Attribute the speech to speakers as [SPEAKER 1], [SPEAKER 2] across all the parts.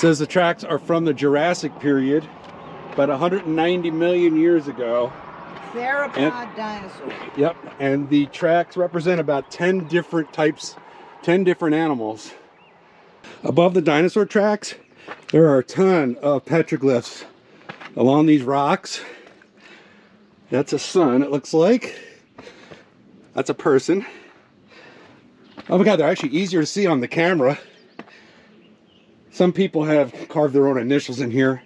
[SPEAKER 1] says the tracks are from the Jurassic period, about 190 million years ago.
[SPEAKER 2] Theropod dinosaur.
[SPEAKER 1] Yep, and the tracks represent about 10 different types, 10 different animals. Above the dinosaur tracks, there are a ton of petroglyphs along these rocks. That's a sun, it looks like. That's a person. Oh my God, they're actually easier to see on the camera. Some people have carved their own initials in here.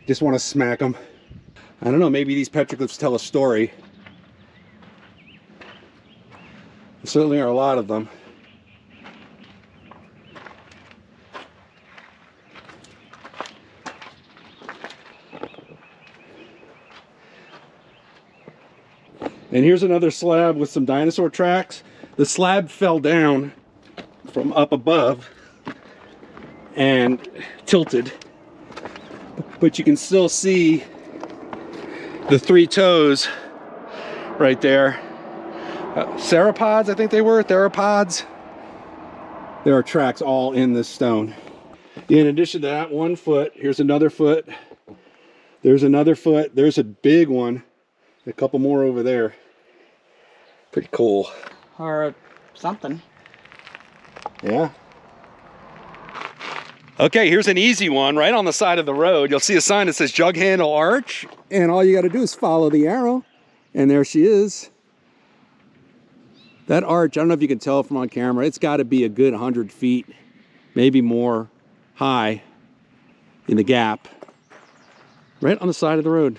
[SPEAKER 1] Just want to smack them. I don't know, maybe these petroglyphs tell a story. There certainly are a lot of them. And here's another slab with some dinosaur tracks. The slab fell down from up above and tilted, but you can still see the 3 toes right there. Sauropods, I think they were, theropods. There are tracks all in this stone. In addition to that 1 foot, here's another foot. There's another foot. There's a big one. A couple more over there. Pretty cool.
[SPEAKER 2] Or something.
[SPEAKER 1] Yeah. Okay, here's an easy one right on the side of the road. You'll see a sign that says Jug Handle Arch. And all you got to do is follow the arrow. And there she is. That arch, I don't know if you can tell from on camera, it's got to be a good 100 feet, maybe more, high in the gap. Right on the side of the road.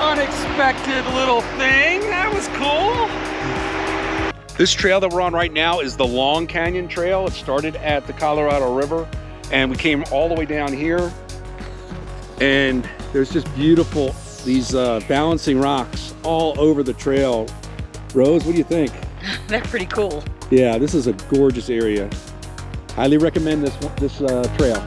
[SPEAKER 1] Unexpected little thing. That was cool. This trail that we're on right now is the Long Canyon Trail. It started at the Colorado River and we came all the way down here. And there's just beautiful, these balancing rocks all over the trail. Rose, what do you think?
[SPEAKER 2] They're pretty cool.
[SPEAKER 1] Yeah, this is a gorgeous area. Highly recommend this trail.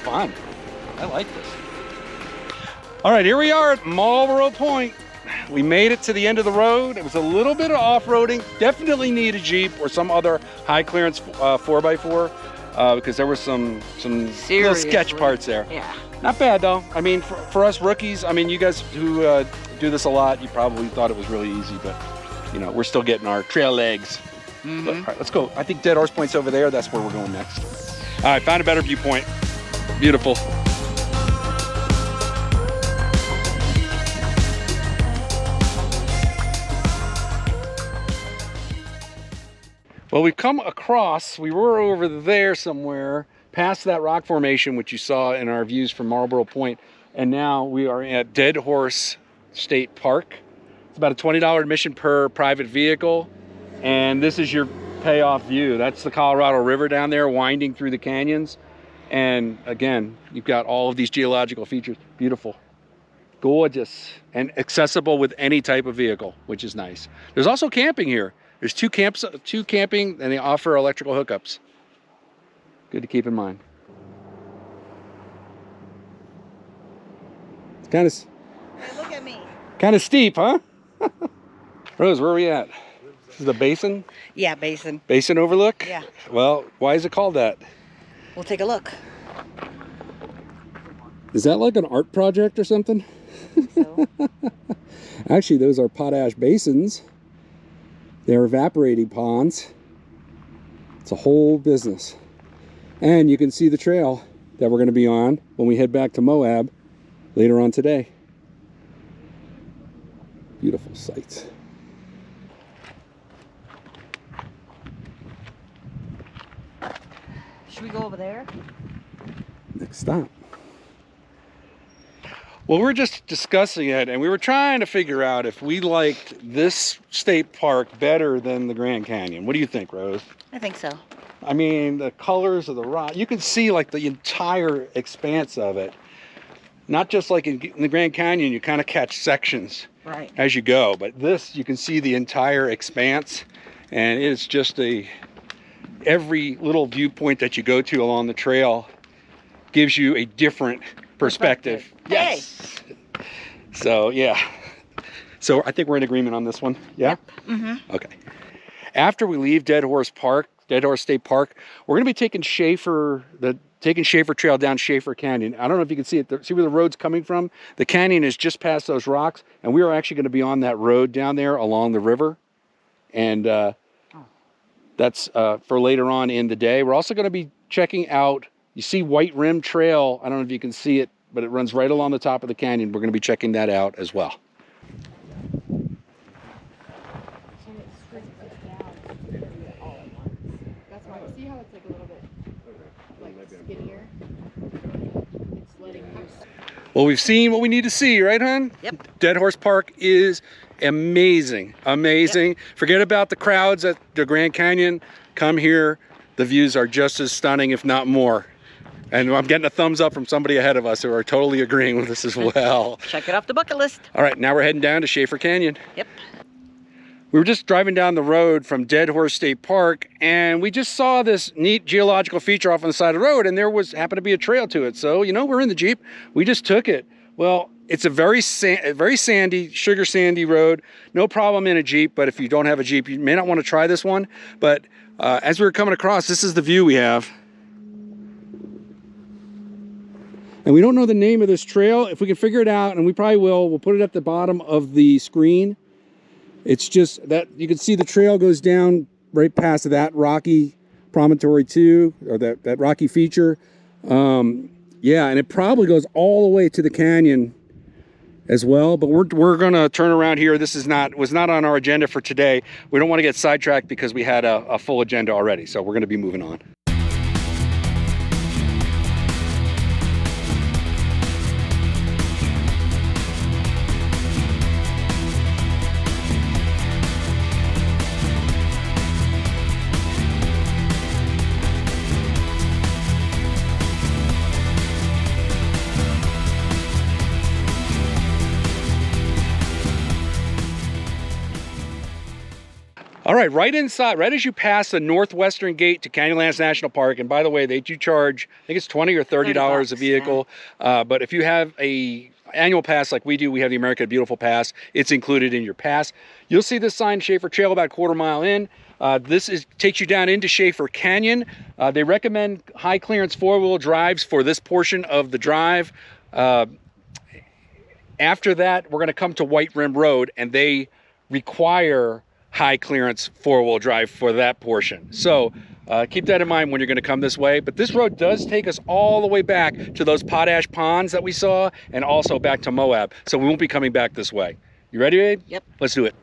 [SPEAKER 1] fun. I like this. All right, here we are at Marlboro Point. We made it to the end of the road. It was a little bit of off-roading. Definitely need a Jeep or some other high clearance 4x4 because there were some little sketch parts there.
[SPEAKER 2] Yeah.
[SPEAKER 1] Not bad though. I mean, for us rookies, I mean, you guys who do this a lot, you probably thought it was really easy, but you know, we're still getting our trail legs.
[SPEAKER 2] Mm-hmm.
[SPEAKER 1] But, all right, let's go. I think Dead Horse Point's over there. That's where we're going next. All right, found a better viewpoint. Beautiful. Well, we've come across, we were over there somewhere, past that rock formation, which you saw in our views from Marlboro Point, and now we are at Dead Horse State Park. It's about a $20 admission per private vehicle, and this is your payoff view. That's the Colorado River down there winding through the canyons, and again, you've got all of these geological features. Beautiful, gorgeous, and accessible with any type of vehicle, which is nice. There's also camping here. There's two camping, and they offer electrical hookups. Good to keep in mind. It's kind of...
[SPEAKER 2] Hey, look at me.
[SPEAKER 1] Kind of steep, huh? Rose, where are we at? This is the basin?
[SPEAKER 2] Yeah, basin.
[SPEAKER 1] Basin overlook?
[SPEAKER 2] Yeah.
[SPEAKER 1] Well, why is it called that?
[SPEAKER 2] We'll take a look.
[SPEAKER 1] Is that like an art project or something?
[SPEAKER 2] So.
[SPEAKER 1] Actually, those are potash basins. They're evaporating ponds. It's a whole business. And you can see the trail that we're going to be on when we head back to Moab later on today. Beautiful sights.
[SPEAKER 2] Should we go over there?
[SPEAKER 1] Next stop. Well, we're just discussing it, and we were trying to figure out if we liked this state park better than the Grand Canyon. What do you think, Rose?
[SPEAKER 2] I think so.
[SPEAKER 1] I mean, the colors of the rock, you can see like the entire expanse of it. Not just like in the Grand Canyon, you kind of catch sections
[SPEAKER 2] Right.
[SPEAKER 1] as you go, but this, you can see the entire expanse, and it's just every little viewpoint that you go to along the trail gives you a different perspective. Yes. So, yeah. So I think we're in agreement on this one. Yeah?
[SPEAKER 2] Yep. Mm-hmm.
[SPEAKER 1] Okay. After we leave Dead Horse State Park, we're going to be taking Shafer Trail down Shafer Canyon. I don't know if you can see it. See where the road's coming from? The canyon is just past those rocks, and we are actually going to be on that road down there along the river. And that's for later on in the day. We're also going to be checking out, you see White Rim Trail. I don't know if you can see it, but it runs right along the top of the canyon. We're going to be checking that out as well.
[SPEAKER 3] That's why. See how it's like a little bit like skinnier? It's letting loose.
[SPEAKER 1] Well, we've seen what we need to see, right, hon?
[SPEAKER 2] Yep.
[SPEAKER 1] Dead Horse Park is amazing. Amazing. Yep. Forget about the crowds at the Grand Canyon. Come here. The views are just as stunning, if not more. And I'm getting a thumbs up from somebody ahead of us who are totally agreeing with us as well.
[SPEAKER 2] Check it off the bucket list.
[SPEAKER 1] All right, now we're heading down to Shafer Canyon.
[SPEAKER 2] Yep.
[SPEAKER 1] We were just driving down the road from Dead Horse State Park, and we just saw this neat geological feature off on the side of the road, and there happened to be a trail to it. So, you know, we're in the Jeep. We just took it. Well, it's a very sandy, sugar sandy road. No problem in a Jeep, but if you don't have a Jeep, you may not want to try this one. But as we were coming across, this is the view we have. And we don't know the name of this trail. If we can figure it out, and we probably will, we'll put it at the bottom of the screen. It's just that you can see the trail goes down right past that rocky promontory too, or that rocky feature. Yeah, and it probably goes all the way to the canyon as well. But we're gonna turn around here. This was not on our agenda for today. We don't want to get sidetracked because we had a full agenda already. So we're gonna be moving on. All right inside, right as you pass the northwestern gate to Canyonlands National Park. And by the way, they do charge, I think it's $20 or $30 a vehicle. Yeah. But if you have a annual pass like we do, we have the America Beautiful Pass. It's included in your pass. You'll see this sign, Shafer Trail, about a quarter mile in. This takes you down into Shafer Canyon. They recommend high clearance four-wheel drives for this portion of the drive. After that, we're going to come to White Rim Road, and they require high clearance four-wheel drive for that portion. So keep that in mind when you're going to come this way. But this road does take us all the way back to those Potash Ponds that we saw, and also back to Moab. So we won't be coming back this way. You ready, babe?
[SPEAKER 2] Yep.
[SPEAKER 1] Let's do it.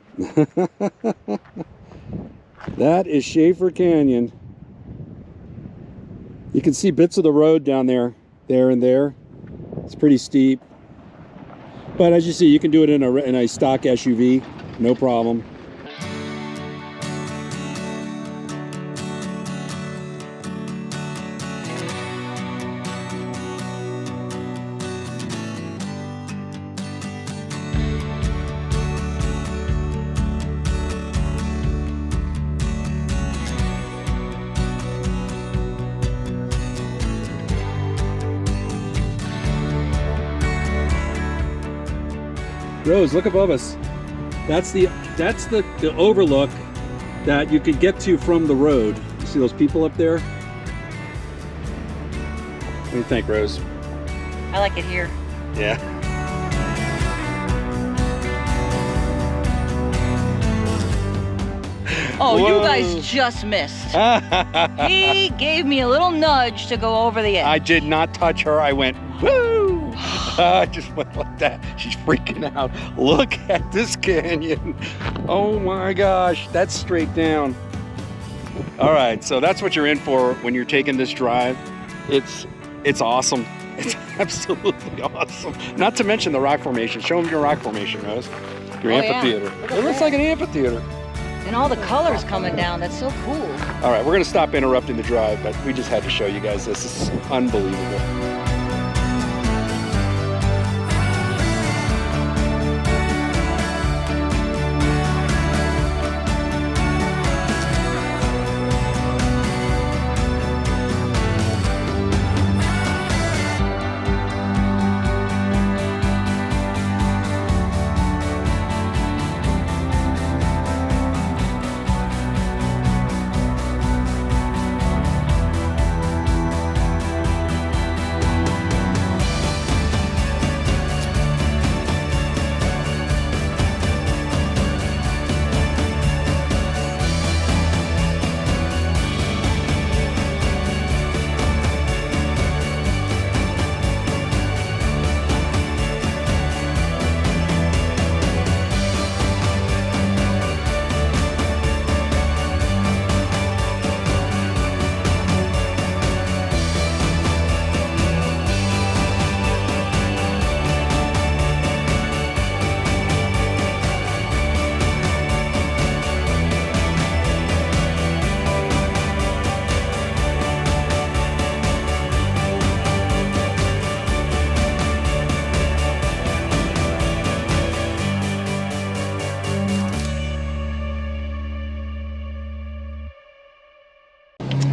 [SPEAKER 1] That is Shafer Canyon. You can see bits of the road down there, and there. It's pretty steep. But as you see, you can do it in a stock SUV, no problem. Rose, look above us. That's the overlook that you could get to from the road. You see those people up there? What do you think, Rose?
[SPEAKER 2] I like it here.
[SPEAKER 1] Yeah.
[SPEAKER 2] Oh,
[SPEAKER 1] Whoa.
[SPEAKER 2] You guys just missed. He gave me a little nudge to go over the edge.
[SPEAKER 1] I did not touch her. I went, woo! I just went like that. She's freaking out. Look at this canyon. Oh my gosh, that's straight down. All right, so that's what you're in for when you're taking this drive. It's awesome. It's absolutely awesome. Not to mention the rock formation. Show them your rock formation, Rose. Your amphitheater.
[SPEAKER 2] Yeah.
[SPEAKER 1] It looks like an amphitheater.
[SPEAKER 2] And all the colors coming down. That's so cool.
[SPEAKER 1] All right, we're gonna stop interrupting the drive, but we just had to show you guys this. This is unbelievable.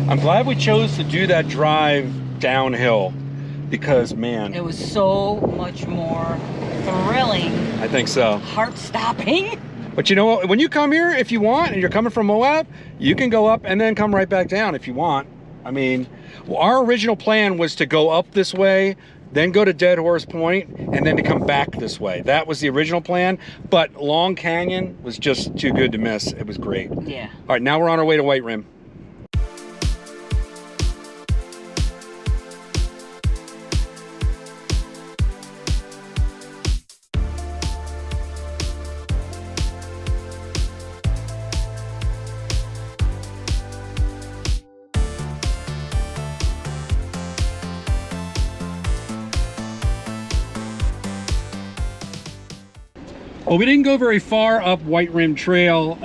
[SPEAKER 1] I'm glad we chose to do that drive downhill because, man,
[SPEAKER 2] it was so much more thrilling.
[SPEAKER 1] I think so.
[SPEAKER 2] Heart-stopping.
[SPEAKER 1] But you know what? When you come here, if you want, and you're coming from Moab, you can go up and then come right back down if you want. I mean, well, our original plan was to go up this way, then go to Dead Horse Point, and then to come back this way. That was the original plan, but Long Canyon was just too good to miss. It was great.
[SPEAKER 2] Yeah.
[SPEAKER 1] All right, now we're on our way to White Rim. Well, we didn't go very far up White Rim Trail,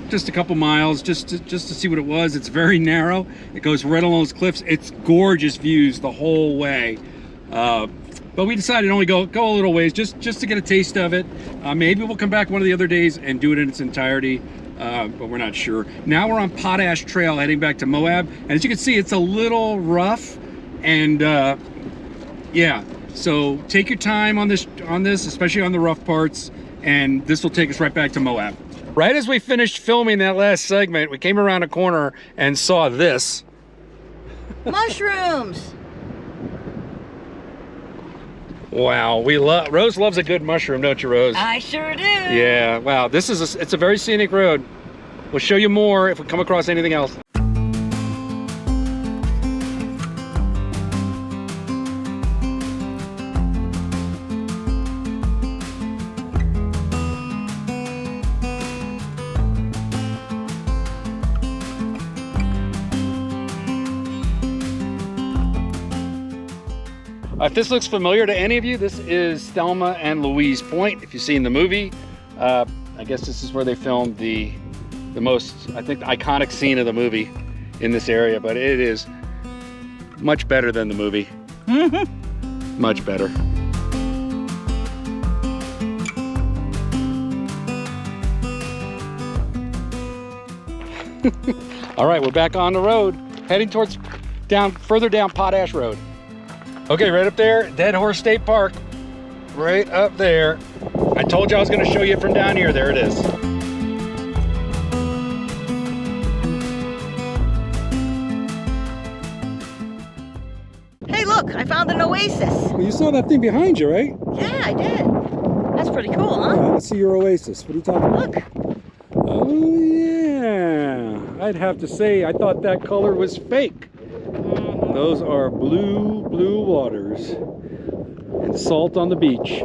[SPEAKER 1] just a couple miles, just to see what it was. It's very narrow. It goes right along those cliffs. It's gorgeous views the whole way. But we decided to only go a little ways, just to get a taste of it. Maybe we'll come back one of the other days and do it in its entirety. but we're not sure. Now we're on Potash Trail heading back to Moab. And as you can see, it's a little rough. And yeah, so take your time on this, especially on the rough parts. And this will take us right back to Moab. Right as we finished filming that last segment, we came around a corner and saw this.
[SPEAKER 2] Mushrooms.
[SPEAKER 1] Wow, Rose loves a good mushroom, don't you, Rose?
[SPEAKER 2] I sure do.
[SPEAKER 1] Yeah, wow, it's a very scenic road. We'll show you more if we come across anything else. If this looks familiar to any of you, this is Thelma and Louise Point. If you've seen the movie, I guess this is where they filmed the most, I think, iconic scene of the movie in this area, but it is much better than the movie. Much better. All right, we're back on the road, heading towards further down Potash Road. Okay, right up there, Dead Horse State Park. Right up there. I told you I was going to show you from down here. There it is.
[SPEAKER 2] Hey, look, I found an oasis.
[SPEAKER 1] Well, you saw that thing behind you, right?
[SPEAKER 2] Yeah, I did. That's pretty cool, huh?
[SPEAKER 1] Yeah, let's see your oasis. What are you talking about?
[SPEAKER 2] Look.
[SPEAKER 1] Oh, yeah. I'd have to say, I thought that color was fake. Those are blue waters and salt on the beach.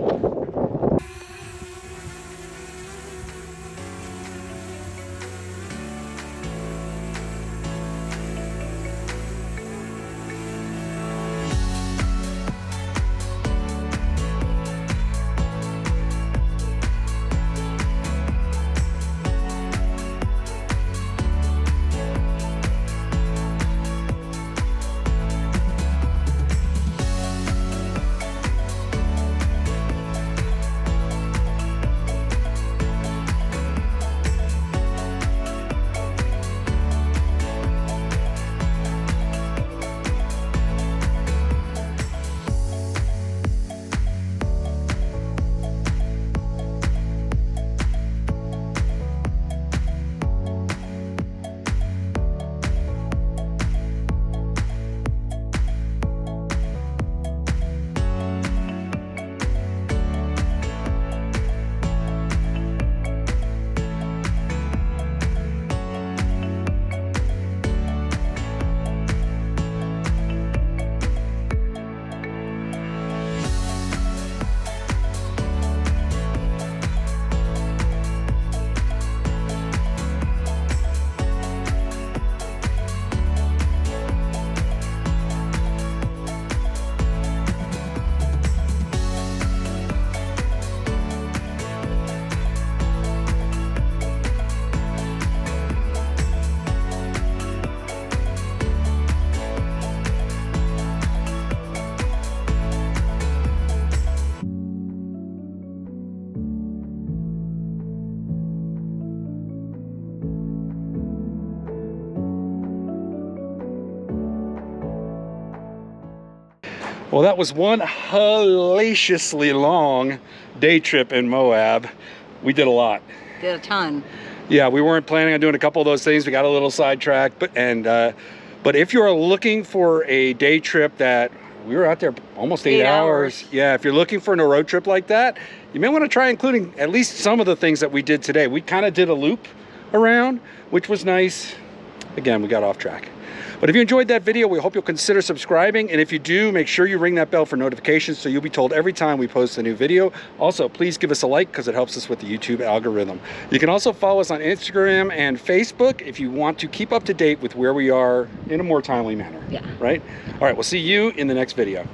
[SPEAKER 1] Well, that was one hellaciously long day trip in Moab. We did a lot.
[SPEAKER 2] Did a ton.
[SPEAKER 1] Yeah, we weren't planning on doing a couple of those things. We got a little sidetracked, but if you're looking for a day trip that we were out there almost 8 hours. Yeah, if you're looking for a road trip like that, you may want to try including at least some of the things that we did today. We kind of did a loop around, which was nice. Again, we got off track. But if you enjoyed that video, we hope you'll consider subscribing. And if you do, make sure you ring that bell for notifications so you'll be told every time we post a new video. Also, please give us a like because it helps us with the YouTube algorithm. You can also follow us on Instagram and Facebook if you want to keep up to date with where we are in a more timely manner.
[SPEAKER 2] Yeah.
[SPEAKER 1] Right? All right, we'll see you in the next video.